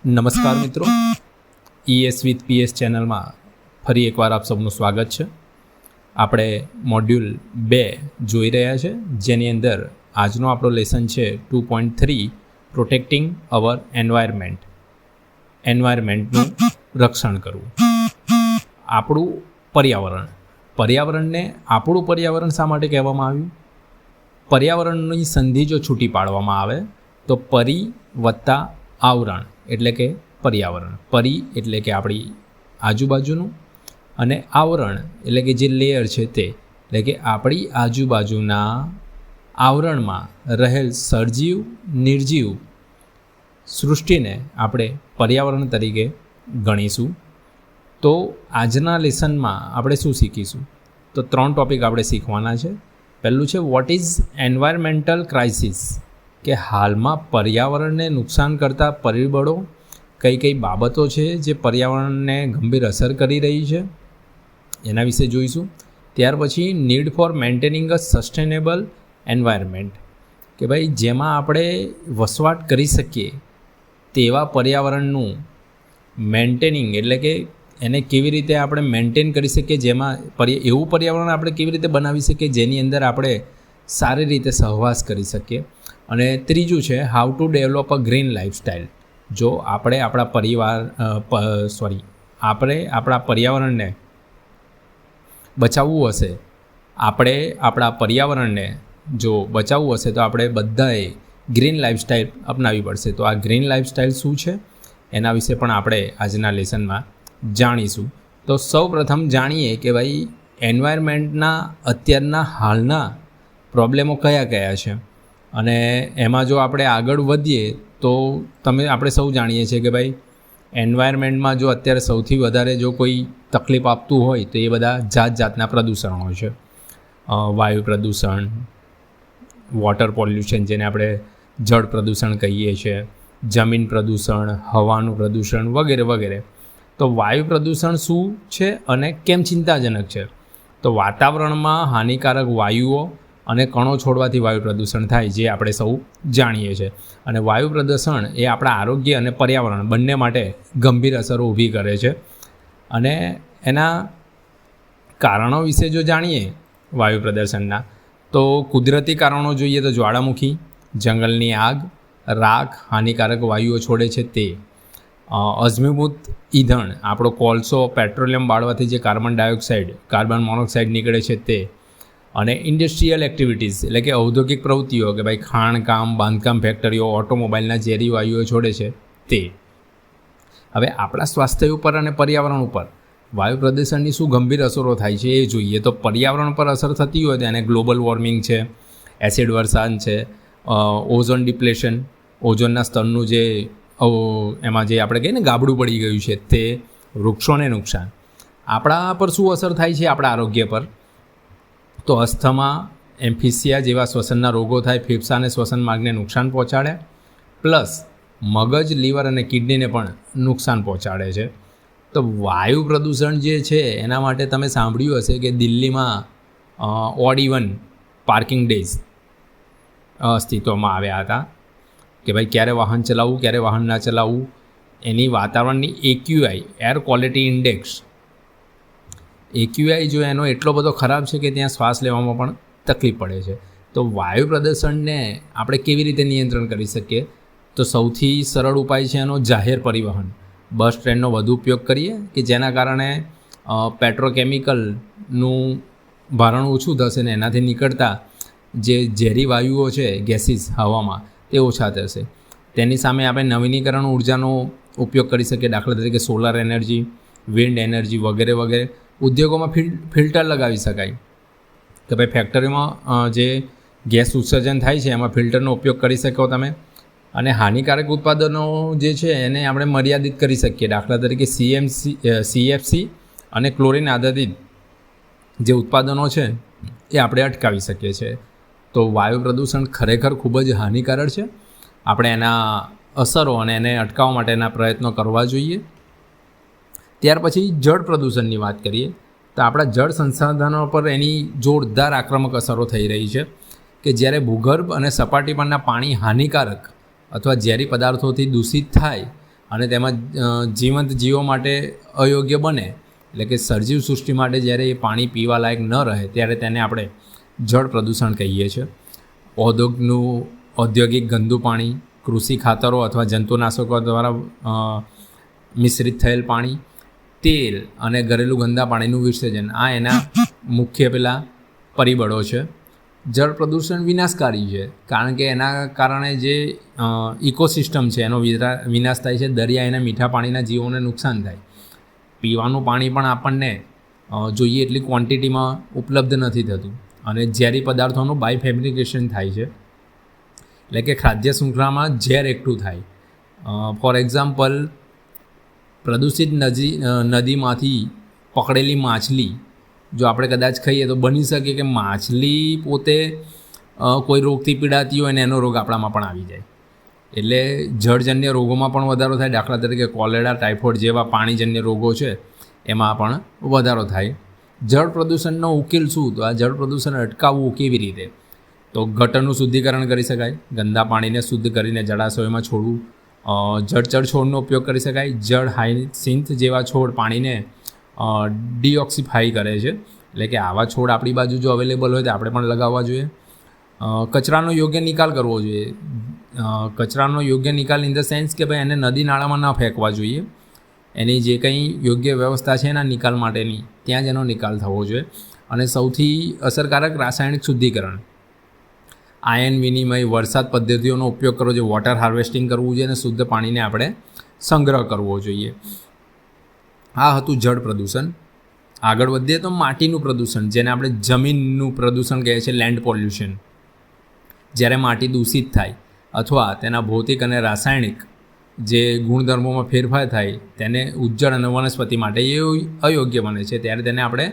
નમસ્કાર મિત્રો, ES with PS ચેનલમાં ફરી એકવાર આપ સૌનું સ્વાગત છે. આપણે મોડ્યુલ 2 જોઈ રહ્યા છે, જેની અંદર આજનો આપણો લેસન છે 2.3 પ્રોટેક્ટિંગ અવર એન્વાયરમેન્ટ. એન્વાયરમેન્ટનું રક્ષણ કરવું. આપણું પર્યાવરણને આપણું પર્યાવરણ શા માટે કહેવામાં આવ્યું? પર્યાવરણની સંધિ જો છૂટી પાડવામાં આવે તો પરી વત્તા આવરણ એટલે કે પર્યાવરણ. પરી એટલે કે આપણી આજુબાજુનું અને આવરણ એટલે કે જે લેયર છે તે એટલે કે આપણી આજુબાજુના આવરણમાં રહેલ સજીવ નિર્જીવ સૃષ્ટિને આપણે પર્યાવરણ તરીકે ગણીશું. તો આજના લેસનમાં આપણે શું શીખીશું? તો 3 ટૉપિક આપણે શીખવાના છે. પહેલું છે વોટ ઇઝ એન્વાયરમેન્ટલ ક્રાઇસિસ, કે હાલમાં પર્યાવરણને નુકસાન કરતા પરિબળો કઈ કઈ બાબતો છે જે પર્યાવરણને ગંભીર અસર કરી રહી છે, એના વિશે જોઈશું. ત્યાર પછી નીડ ફોર મેન્ટેનિંગ અ સસ્ટેનેબલ એન્વાયરમેન્ટ, કે ભાઈ જેમાં આપણે વસવાટ કરી શકીએ તેવા પર્યાવરણનું મેન્ટેનિંગ એટલે કે એને કેવી રીતે આપણે મેન્ટેન કરી શકીએ, જેમાં એવું પર્યાવરણ આપણે કેવી રીતે બનાવી શકીએ જેની અંદર આપણે સારી રીતે સહવાસ કરી શકીએ. અને ત્રીજું છે how to develop a green lifestyle. જો આપણે આપણા પર્યાવરણને બચાવવું હશે, જો બચાવવું હશે તો આપણે બધાએ ગ્રીન લાઈફસ્ટાઈલ અપનાવવી પડશે. તો આ ગ્રીન લાઈફસ્ટાઈલ શું છે એના વિશે પણ આપણે આજના લેસનમાં જાણીશું. તો સૌ પ્રથમ જાણીએ કે ભાઈ એન્વાયરમેન્ટના અત્યારના હાલના પ્રોબ્લેમો કયા કયા છે, અને એમાં જો આપણે આગળ વધીએ તો આપણે સૌ જાણીએ છીએ કે ભાઈ એન્વાયરમેન્ટમાં જો અત્યારે સૌથી વધારે જો કોઈ તકલીફ આપતું હોય તો એ બધા જાતના પ્રદૂષણો છે. વાયુ પ્રદૂષણ, વોટર પોલ્યુશન જેને આપણે જળ પ્રદૂષણ કહીએ છીએ, જમીન પ્રદૂષણ, હવાનું પ્રદૂષણ વગેરે વગેરે. તો વાયુ પ્રદૂષણ શું છે અને કેમ ચિંતાજનક છે? તો વાતાવરણમાં હાનિકારક વાયુઓ અને કણો છોડવાથી વાયુ પ્રદૂષણ થાય, જે આપણે સૌ જાણીએ છીએ. અને વાયુ પ્રદૂષણ એ આપણા આરોગ્ય અને પર્યાવરણ બંને માટે ગંભીર અસરો ઊભી કરે છે. અને એના કારણો વિશે જો જાણીએ વાયુ પ્રદૂષણના, તો કુદરતી કારણો જોઈએ તો જ્વાળામુખી, જંગલની આગ, રાખ, હાનિકારક વાયુઓ છોડે છે તે, અશ્મિભૂત ઈંધણ આપણો કોલસો, પેટ્રોલિયમ બાળવાથી જે કાર્બન મોનોક્સાઇડ નીકળે છે તે, અને ઇન્ડસ્ટ્રીયલ એક્ટિવિટીઝ એટલે કે ઔદ્યોગિક પ્રવૃત્તિઓ, કે ભાઈ ખાણકામ, બાંધકામ ફેક્ટરીઓ, ઓટોમોબાઈલના ઝેરી વાયુઓ છોડે છે તે. હવે આપણા સ્વાસ્થ્ય ઉપર અને પર્યાવરણ ઉપર વાયુ પ્રદૂષણની શું ગંભીર અસરો થાય છે એ જોઈએ. તો પર્યાવરણ પર અસર થતી હોય તો એને ગ્લોબલ વોર્મિંગ છે, એસિડ વરસાદ છે, ઓઝોન ડિપ્લેશન, ઓઝોનના સ્તરનું જે એમાં જે આપણે કહીએ ને ગાબડું પડી ગયું છે તે, વૃક્ષોને નુકસાન. આપણા પર શું અસર થાય છે આપણા આરોગ્ય પર? તો અસ્થમા, એમ્ફિસિયા જેવા શ્વસનના રોગો થાય, ફેફસા અને શ્વસન માર્ગને નુકસાન પહોંચાડે, પ્લસ મગજ, લીવર અને કિડનીને પણ નુકસાન પહોંચાડે છે. તો વાયુ પ્રદૂષણ જે છે એના માટે તમે સાંભળ્યું હશે કે દિલ્હીમાં ઓડ ઇવન પાર્કિંગ ડેઝ અસ્તિત્વમાં આવ્યા હતા, કે ભાઈ ક્યારે વાહન ચલાવવું, ક્યારે વાહન ના ચલાવવું. એની વાતાવરણની AQI, air quality index, AQI જો એનો એટલો બધો ખરાબ છે કે ત્યાં શ્વાસ લેવામાં પણ તકલીફ પડે છે. તો વાયુ પ્રદૂષણને આપણે કેવી રીતે નિયંત્રણ કરી શકીએ? તો સૌથી સરળ ઉપાય છે એનો જાહેર પરિવહન, બસ ટ્રેનનો વધુ ઉપયોગ કરીએ, કે જેના કારણે પેટ્રોકેમિકલનું ભારણ ઓછું થશે ને એનાથી નીકળતા જે ઝેરી વાયુઓ છે, ગેસીસ હવામાં, તે ઓછા થશે. તેની સામે આપણે નવીનીકરણ ઉર્જાનો ઉપયોગ કરી શકીએ, દાખલા તરીકે સોલાર એનર્જી, વિન્ડ એનર્જી વગેરે વગેરે. ઉદ્યોગોમાં ફિલ્ટર લગાવી શકાય, કે ભાઈ ફેક્ટરીમાં જે ગેસ ઉત્સર્જન થાય છે એમાં ફિલ્ટરનો ઉપયોગ કરી શકો તમે. અને હાનિકારક ઉત્પાદનો જે છે એને આપણે મર્યાદિત કરી શકીએ, દાખલા તરીકે CFC અને ક્લોરીન આધારિત જે ઉત્પાદનો છે એ આપણે અટકાવી શકીએ છીએ. તો વાયુ પ્રદૂષણ ખરેખર ખૂબ જ હાનિકારક છે. આપણે એના અસરો અને એને અટકાવવા માટેના પ્રયત્નો કરવા જોઈએ. ત્યાર પછી જળ પ્રદૂષણની વાત કરીએ તો આપણા જળ સંસાધનો પર એની જોરદાર આક્રમક અસરો થઈ રહી છે, કે જ્યારે ભૂગર્ભ અને સપાટી પરના પાણી હાનિકારક અથવા ઝેરી પદાર્થોથી દૂષિત થાય અને તેમાં જીવંત જીવો માટે અયોગ્ય બને, એટલે કે સજીવ સૃષ્ટિ માટે જ્યારે એ પાણી પીવા લાયક ન રહે ત્યારે તેને આપણે જળ પ્રદૂષણ કહીએ છીએ. ઔદ્યોગિક ગંદુ પાણી, કૃષિ ખાતરો અથવા જંતુનાશકો દ્વારા મિશ્રિત થયેલ પાણી, તેલ અને ઘરેલું ગંદા પાણીનું વિસર્જન, આ એના મુખ્ય પરિબળો છે. જળ પ્રદૂષણ વિનાશકારી છે, કારણ કે એના કારણે જે ઇકોસિસ્ટમ છે એનો વિનાશ થાય છે. દરિયા અને મીઠા પાણીના જીવોને નુકસાન થાય. પીવાનું પાણી પણ આપણને જોઈએ એટલી ક્વોન્ટિટીમાં ઉપલબ્ધ નથી થતું, અને ઝેરી પદાર્થોનું બાયફેબ્રિકેશન થાય છે, એટલે કે ખાદ્ય શૃંખલામાં ઝેર એકઠું થાય. ફોર એક્ઝામ્પલ, પ્રદૂષિત નદીમાંથી પકડેલી માછલી જો આપણે કદાચ ખાઈએ તો બની શકે કે માછલી પોતે કોઈ રોગથી પીડાતી હોય અને એનો રોગ આપણામાં પણ આવી જાય. એટલે જળજન્ય રોગોમાં પણ વધારો થાય. દાખલા તરીકે કોલેરા, ટાઇફોઇડ જેવા પાણીજન્ય રોગો છે એમાં પણ વધારો થાય. જળ પ્રદૂષણનો ઉકેલ શું? તો આ જળ પ્રદૂષણ અટકાવવું કેવી રીતે? તો ગટરનું શુદ્ધિકરણ કરી શકાય. ગંદા પાણીને શુદ્ધ કરીને જળાશયોમાં છોડવું. જળચર છોડનો ઉપયોગ કરી શકાય. જળ હાયસિન્થ જેવા છોડ પાણીને ડિઓક્સિફાઈ કરે છે, એટલે કે આવા છોડ આપણી બાજુ જો અવેલેબલ હોય તો આપણે પણ લગાવવા જોઈએ. કચરાનો યોગ્ય નિકાલ કરવો જોઈએ. કચરાનો યોગ્ય નિકાલ ઇન ધ સેન્સ કે ભાઈ એને નદી નાળામાં ન ફેંકવા જોઈએ. એની જે કંઈ યોગ્ય વ્યવસ્થા છે એના નિકાલ માટેની, ત્યાં જ એનો નિકાલ થવો જોઈએ. અને સૌથી અસરકારક રાસાયણિક શુદ્ધિકરણ, આયન વિનિમય, વરસાદ પદ્ધતિઓનો ઉપયોગ કરવો જોઈએ. વોટર હાર્વેસ્ટિંગ કરવું જોઈએ અને શુદ્ધ પાણીને આપણે સંગ્રહ કરવો જોઈએ. આ હતું જળ પ્રદૂષણ. આગળ વધીએ તો માટીનું પ્રદૂષણ, જેને આપણે જમીનનું પ્રદૂષણ કહે છે, લેન્ડ પોલ્યુશન. જ્યારે માટી દૂષિત થાય અથવા તેના ભૌતિક અને રાસાયણિક જે ગુણધર્મોમાં ફેરફાર થાય તેને ઉજ્જડ અને વનસ્પતિ માટે એ અયોગ્ય બને છે, ત્યારે તેને આપણે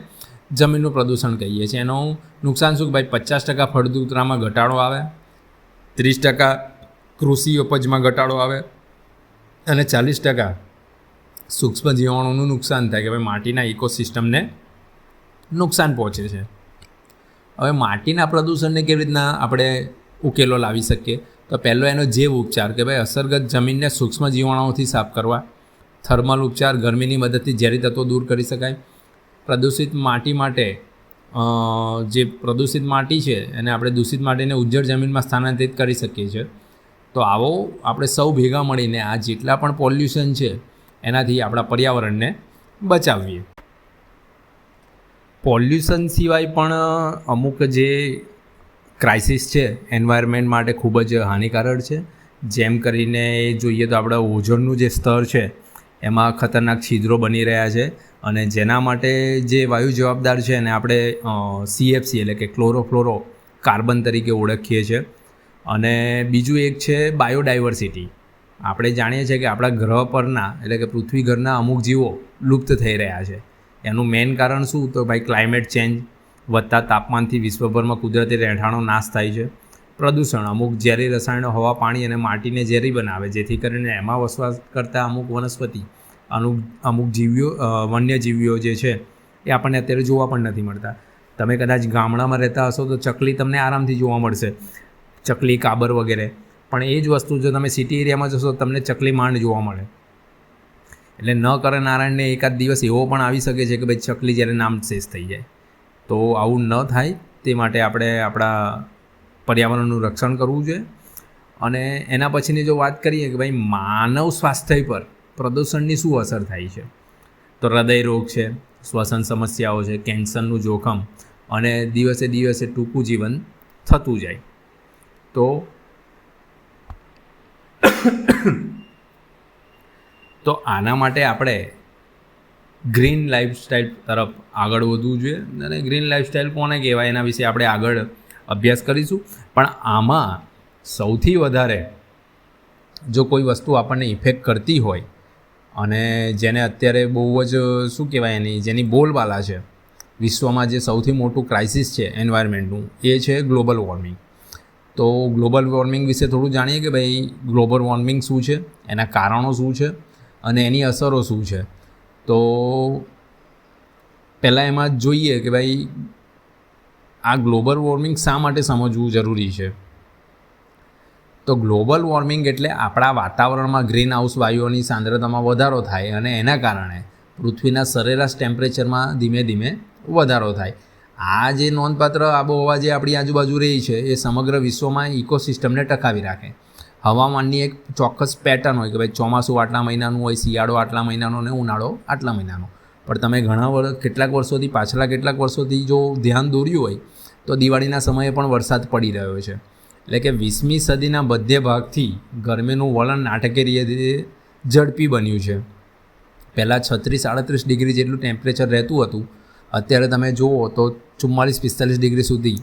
જમીનનું પ્રદૂષણ કહીએ છીએ. એનું નુકસાન શું? ભાઈ 50% ફળદ્રુપતામાં ઘટાડો આવે, 30% કૃષિ ઉપજમાં ઘટાડો આવે અને 40% સૂક્ષ્મ જીવાણુનું નુકસાન થાય, કે ભાઈ માટીના ઇકોસિસ્ટમને નુકસાન પહોંચે છે. હવે માટીના પ્રદૂષણને કેવી રીતના આપણે ઉકેલો લાવી શકીએ? તો પહેલો એનો જૈવ ઉપચાર, કે ભાઈ અસરગ્રસ્ત જમીનને સૂક્ષ્મ જીવાણુઓથી સાફ કરવા. થર્મલ ઉપચાર, ગરમીની મદદથી ઝેરી તત્વો દૂર કરી શકાય. પ્રદૂષિત માટી માટે જે પ્રદૂષિત માટી છે એને આપણે દૂષિત માટીને ઉજ્જડ જમીનમાં સ્થાનાંતરિત કરી શકીએ છીએ. તો આવો આપણે સૌ ભેગા મળીને આ જેટલા પણ પોલ્યુશન છે એનાથી આપણા પર્યાવરણને બચાવીએ. પોલ્યુશન સિવાય પણ અમુક જે ક્રાઇસિસ છે એન્વાયરમેન્ટ માટે ખૂબ જ હાનિકારક છે. જેમ કરીને જોઈએ તો આપણા ઓઝોનનું જે સ્તર છે એમાં ખતરનાક છિદ્રો બની રહ્યા છે, અને જેના માટે જે વાયુ જવાબદાર છે એને આપણે CFC એટલે કે ક્લોરોફ્લોરો કાર્બન તરીકે ઓળખીએ છીએ. અને બીજું એક છે બાયોડાયવર્સિટી. આપણે જાણીએ છીએ કે આપણા ગ્રહ પરના એટલે કે પૃથ્વી ઘરના અમુક જીવો લુપ્ત થઈ રહ્યા છે. એનું મેઇન કારણ શું? તો ભાઈ ક્લાઇમેટ ચેન્જ, વધતા તાપમાનથી વિશ્વભરમાં કુદરતી રહેઠાણો નાશ થાય છે. પ્રદૂષણ, અમુક ઝેરી રસાયણો હવા, પાણી અને માટીને ઝેરી બનાવે, જેથી કરીને એમાં વસવાટ કરતા અમુક વનસ્પતિ, અમુક જીવીઓ, વન્યજીવીઓ જે છે એ આપણને અત્યારે જોવા પણ નથી મળતા. તમે કદાચ ગામડામાં રહેતા હશો તો ચકલી તમને આરામથી જોવા મળશે, ચકલી, કાબર વગેરે. પણ એ જ વસ્તુ જો તમે સિટી એરિયામાં જશો તમને ચકલી માંડ જોવા મળે. એટલે ન કરે નારાયણને એકાદ દિવસ એવો પણ આવી શકે છે કે ભાઈ ચકલી જ્યારે નામ શેષ થઈ જાય. તો આવું ન થાય તે માટે આપણે આપણા પર્યાવરણનું રક્ષણ કરવું જોઈએ. અને એના પછીની જો વાત કરીએ કે ભાઈ માનવ સ્વાસ્થ્ય પર પ્રદૂષણની શું અસર થાય છે, તો હૃદય રોગ છે, શ્વસન સમસ્યાઓ છે, કેન્સરનું જોખમ અને દિવસે દિવસે ટૂંકું જીવન થતું જાય. તો આના માટે આપણે ગ્રીન લાઈફસ્ટાઈલ તરફ આગળ વધવું જોઈએ. અને ગ્રીન લાઈફસ્ટાઈલ કોને કહેવાય એના વિશે આપણે આગળ અભ્યાસ કરીશું. પણ આમાં સૌથી વધારે જો કોઈ વસ્તુ આપણને ઇફેક્ટ કરતી હોય અને જેને અત્યારે બહુ જ શું કહેવાય જેની બોલબાલા છે, વિશ્વમાં જે સૌથી મોટું ક્રાઇસિસ છે એન્વાયરમેન્ટનું, એ છે ગ્લોબલ વોર્મિંગ. તો ગ્લોબલ વોર્મિંગ વિશે થોડું જાણીએ કે ભાઈ ગ્લોબલ વોર્મિંગ શું છે, એના કારણો શું છે અને એની અસરો શું છે. તો પહેલાં એમાં જોઈએ કે ભાઈ આ ગ્લોબલ વોર્મિંગ શા માટે સમજવું જરૂરી છે. તો ગ્લોબલ વોર્મિંગ એટલે આપણા વાતાવરણમાં ગ્રીન હાઉસ વાયુઓની સાંદ્રતામાં વધારો થાય અને એના કારણે પૃથ્વીના સરેરાશ ટેમ્પરેચરમાં ધીમે ધીમે વધારો થાય. આ જે નોંધપાત્ર આબોહવા જે આપણી આજુબાજુ રહી છે એ સમગ્ર વિશ્વમાં ઇકોસિસ્ટમને ટકાવી રાખે. હવામાનની એક ચોક્કસ પેટર્ન હોય કે ભાઈ ચોમાસું આટલા મહિનાનું હોય, શિયાળો આટલા મહિનાનો અને ઉનાળો આટલા મહિનાનો. પણ તમે કેટલાક વર્ષોથી પાછલા કેટલાક વર્ષોથી જો ધ્યાન દોર્યું હોય તો દિવાળીના સમયે પણ વરસાદ પડી રહ્યો છે. એટલે કે 20મી સદીના મધ્ય ભાગથી ગરમીનું વલણ નાટકીય રીતે ઝડપી બન્યું છે. પહેલાં 36-38 ડિગ્રી જેટલું ટેમ્પરેચર રહેતું હતું, અત્યારે તમે જુઓ તો 44-45 ડિગ્રી સુધી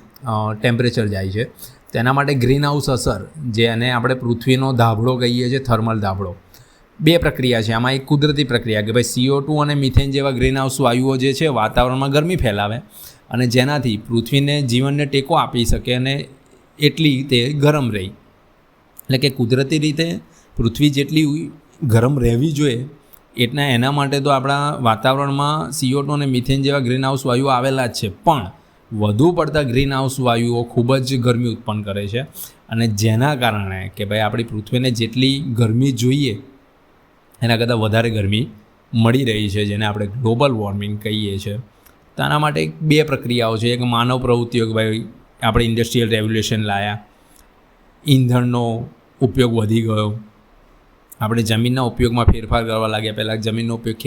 ટેમ્પરેચર જાય છે. તેના માટે ગ્રીન હાઉસ અસર, જેને આપણે પૃથ્વીનો ધાબળો કહીએ છીએ, થર્મલ ધાબળો, 2 પ્રક્રિયા છે. આમાં એક કુદરતી પ્રક્રિયા કે ભાઈ CO2 અને મિથેન જેવા ગ્રીન હાઉસ વાયુઓ જે છે વાતાવરણમાં ગરમી ફેલાવે અને જેનાથી પૃથ્વીને જીવનને ટેકો આપી શકે અને એટલી તે ગરમ રહી. એટલે કે કુદરતી રીતે પૃથ્વી જેટલી ગરમ રહેવી જોઈએ એના માટે તો આપણા વાતાવરણમાં CO2 અને મિથેન જેવા ગ્રીન હાઉસ વાયુઓ આવેલા જ છે. પણ વધુ પડતા ગ્રીન હાઉસ વાયુઓ ખૂબ જ ગરમી ઉત્પન્ન કરે છે અને જેના કારણે કે ભાઈ આપણી પૃથ્વીને જેટલી ગરમી જોઈએ એના કરતાં વધારે ગરમી મળી રહી છે, જેને આપણે ગ્લોબલ વોર્મિંગ કહીએ છીએ. તો આના માટે 2 પ્રક્રિયાઓ છે. એક માનવ પ્રવૃત્તિઓ કે ભાઈ આપણે ઇન્ડસ્ટ્રીયલ રેવોલ્યુશન લાયા, ઈંધણનો ઉપયોગ વધી ગયો, આપણે જમીનના ઉપયોગમાં ફેરફાર કરવા લાગ્યા. પહેલાં જમીનનો ઉપયોગ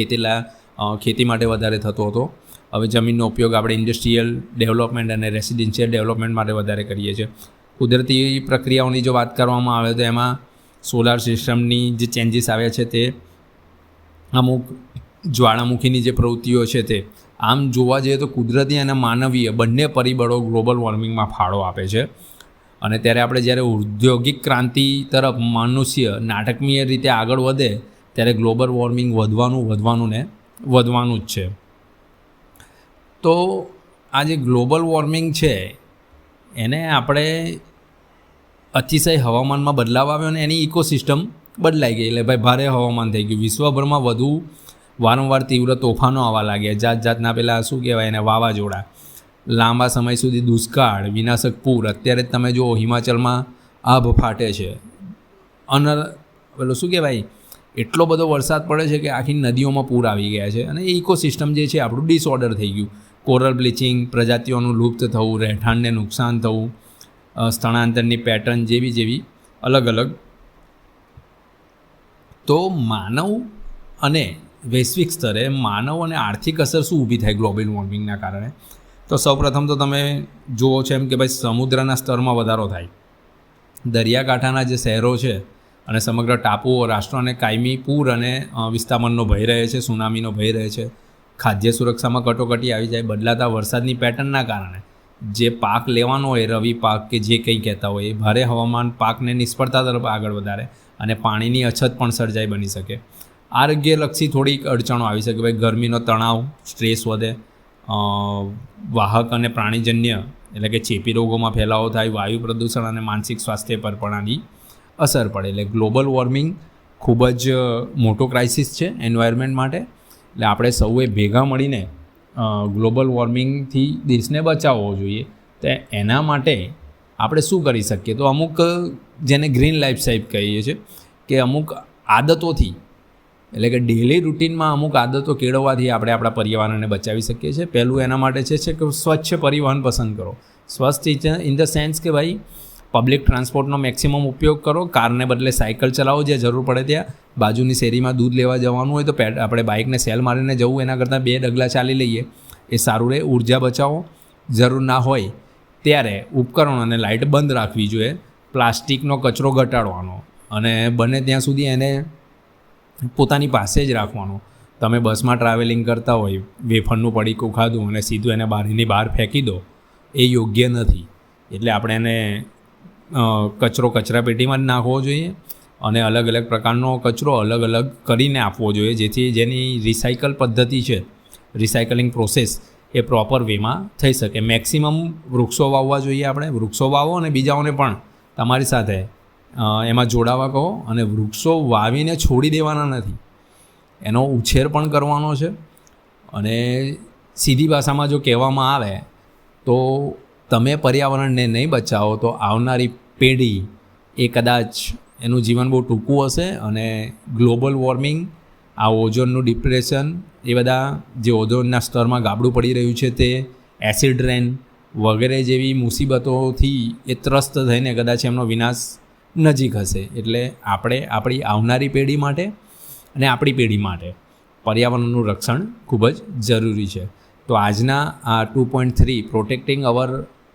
ખેતી માટે વધારે થતો હતો, હવે જમીનનો ઉપયોગ આપણે ઇન્ડસ્ટ્રીયલ ડેવલપમેન્ટ અને રેસિડેન્શિયલ ડેવલપમેન્ટ માટે વધારે કરીએ છીએ. કુદરતી પ્રક્રિયાઓની જો વાત કરવામાં આવે તો એમાં સોલાર સિસ્ટમની જે ચેન્જીસ આવ્યા છે તે અમુક જ્વાળામુખીની જે પ્રવૃત્તિઓ છે તે આમ જોવા જઈએ તો કુદરતી અને માનવીય બંને પરિબળો ગ્લોબલ વોર્મિંગમાં ફાળો આપે છે. અને ત્યારે જ્યારે ઔદ્યોગિક ક્રાંતિ તરફ મનુષ્ય નાટકીય રીતે આગળ વધે ત્યારે ગ્લોબલ વોર્મિંગ વધવાનું જ છે. તો આ જે ગ્લોબલ વોર્મિંગ છે એને આપણે અતિશય હવામાનમાં બદલાવ આવ્યો અને એની ઇકોસિસ્ટમ બદલાઈ ગઈ. એટલે ભાઈ ભારે હવામાન થઈ ગયું. વિશ્વભરમાં વારંવાર તીવ્ર તોફાનો આવવા લાગ્યા, જાતના પેલા શું કહેવાય એને વાવાઝોડા, લાંબા સમય સુધી દુષ્કાળ, વિનાશક પૂર. અત્યારે તમે જુઓ હિમાચલમાં આભ ફાટે છે, પેલું શું કહેવાય એટલો બધો વરસાદ પડે છે કે આખી નદીઓમાં પૂર આવી ગયા છે. અને એ ઇકોસિસ્ટમ જે છે આપણું ડિસઓર્ડર થઈ ગયું. કોરલ બ્લીચિંગ, પ્રજાતિઓનું લુપ્ત થવું, રહેઠાણને નુકસાન થવું, સ્થળાંતરની પેટર્ન જેવી અલગ અલગ. તો માનવ અને વૈશ્વિક સ્તરે માનવ અને આર્થિક અસર શું ઊભી થાય ગ્લોબલ વોર્મિંગના કારણે? તો સૌપ્રથમ તો તમે જુઓ છો એમ કે ભાઈ સમુદ્રના સ્તરમાં વધારો થાય, દરિયાકાંઠાના જે શહેરો છે અને સમગ્ર ટાપુઓ રાષ્ટ્રોને કાયમી પૂર અને વિસ્થાપનનો ભય રહે છે, સુનામીનો ભય રહે છે. ખાદ્ય સુરક્ષામાં કટોકટી આવી જાય. બદલાતા વરસાદની પેટર્નના કારણે જે પાક લેવાનો હોય, રવિ પાક કે જે કંઈ કહેતા હોય, એ ભારે હવામાન પાકને નિષ્ફળતા તરફ આગળ વધારે અને પાણીની અછત પણ સર્જાઈ બની શકે. આરોગ્યલક્ષી થોડીક અડચણો આવી શકે. ભાઈ ગરમીનો તણાવ, સ્ટ્રેસ વધે, વાહક અને પ્રાણીજન્ય એટલે કે ચેપી રોગોમાં ફેલાવો થાય, વાયુ પ્રદૂષણ અને માનસિક સ્વાસ્થ્ય પર પણ આની અસર પડે. એટલે ગ્લોબલ વોર્મિંગ ખૂબ જ મોટો ક્રાઇસિસ છે એન્વાયરમેન્ટ માટે. એટલે આપણે સૌએ ભેગા મળીને ગ્લોબલ વોર્મિંગથી દેશને બચાવવો જોઈએ. તો એના માટે આપણે શું કરી શકીએ? તો અમુક જેને ગ્રીન લાઈફસ્ટાઈલ કહીએ છીએ કે અમુક આદતોથી, એટલે કે ડેલી રૂટીનમાં અમુક આદતો કેળવવાથી આપણે આપણા પર્યાવરણને બચાવી શકીએ છીએ. પહેલું એના માટે છે કે સ્વચ્છ પરિવહન પસંદ કરો. સ્વચ્છ ઇન ધ સેન્સ કે ભાઈ પબ્લિક ટ્રાન્સપોર્ટનો મેક્સિમમ ઉપયોગ કરો. કારને બદલે સાયકલ ચલાવો, જ્યાં જરૂર પડે ત્યાં. બાજુની શેરીમાં દૂધ લેવા જવાનું હોય તો આપણે બાઇકને સેલ મારીને જવું, એના કરતાં 2 ડગલા ચાલી લઈએ એ સારું રહે. ઉર્જા બચાવો. જરૂર ના હોય ત્યારે ઉપકરણો અને લાઇટ બંધ રાખવી જોઈએ. પ્લાસ્ટિકનો કચરો ઘટાડવાનો અને બને ત્યાં સુધી એને પોતાની પાસે જ રાખવાનો. તમે બસમાં ટ્રાવેલિંગ કરતા હોય, વેફરનું પડીકું ખાધું અને સીધું એને બારીની બહાર ફેંકી દો, એ યોગ્ય નથી. એટલે આપણે એને કચરો કચરાપેટીમાં જ નાખવો જોઈએ અને અલગ અલગ પ્રકારનો કચરો અલગ અલગ કરીને આપવો જોઈએ, જેની રિસાયકલ પદ્ધતિ છે, રિસાયકલિંગ પ્રોસેસ એ પ્રોપર વેમાં થઈ શકે. મેક્સિમમ વૃક્ષો વાવવા જોઈએ. આપણે વૃક્ષો વાવો અને બીજાઓને પણ તમારી સાથે એમાં જોડાવા કહો. અને વૃક્ષો વાવીને છોડી દેવાના નથી, એનો ઉછેર પણ કરવાનો છે. અને સીધી ભાષામાં જો કહેવામાં આવે તો તમે પર્યાવરણને નહીં બચાવો તો આવનારી પેઢી એ કદાચ એનું જીવન બહુ ટૂંકું હશે અને ગ્લોબલ વોર્મિંગ, આ ઓઝોનનું ડિપ્રેશન, એ બધા જે ઓઝોનના સ્તરમાં ગાબડું પડી રહ્યું છે તે, એસિડ રેન વગેરે જેવી મુસીબતોથી એ ત્રસ્ત થઈને કદાચ એમનો વિનાશ નજીક હશે. એટલે આપણે આપણી આવનારી પેઢી માટે અને આપણી પેઢી માટે પર્યાવરણનું રક્ષણ ખૂબ જ જરૂરી છે. તો આજના આ 2.3 પ્રોટેક્ટિંગ અવર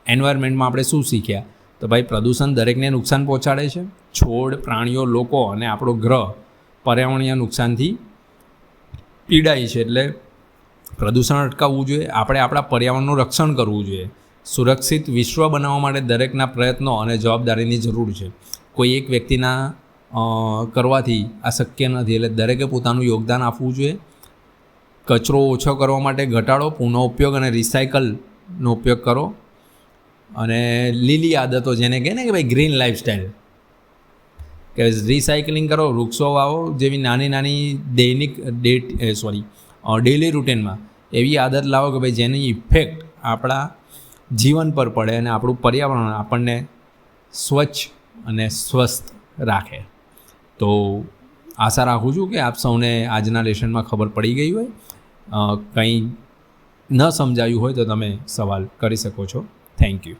એન્વાયરમેન્ટમાં આપણે શું શીખ્યા? તો ભાઈ, પ્રદૂષણ દરેકને નુકસાન પહોંચાડે છે. છોડ, પ્રાણીઓ, લોકો અને આપણો ગ્રહ પર્યાવરણીય નુકસાનથી પીડાય છે. એટલે પ્રદૂષણ અટકાવવું જોઈએ, આપણે આપણા પર્યાવરણનું રક્ષણ કરવું જોઈએ. સુરક્ષિત વિશ્વ બનાવવા માટે દરેકના પ્રયત્નો અને જવાબદારીની જરૂર છે. કોઈ એક વ્યક્તિના કરવાથી આ શક્ય નથી. એટલે દરેકે પોતાનું યોગદાન આપવું જોઈએ. કચરો ઓછો કરવા માટે ઘટાડો, પુનઃ ઉપયોગ અને રિસાયકલનો ઉપયોગ કરો. અને લીલી આદતો, જેને કહે ને કે ભાઈ ગ્રીન લાઈફસ્ટાઈલ, કે રિસાયકલિંગ કરો, વૃક્ષો વાવો જેવી નાની નાની ડેઇલી રૂટીનમાં એવી આદત લાવો કે ભાઈ જેની ઇફેક્ટ આપણા જીવન પર પડે અને આપણું પર્યાવરણ આપણને સ્વચ્છ અને સ્વસ્થ રાખે. તો આશા રાખું છું કે આપ સૌને આજના લેસનમાં ખબર પડી ગઈ હોય. કંઈ ન સમજાયું હોય તો તમે સવાલ કરી શકો છો. Thank you.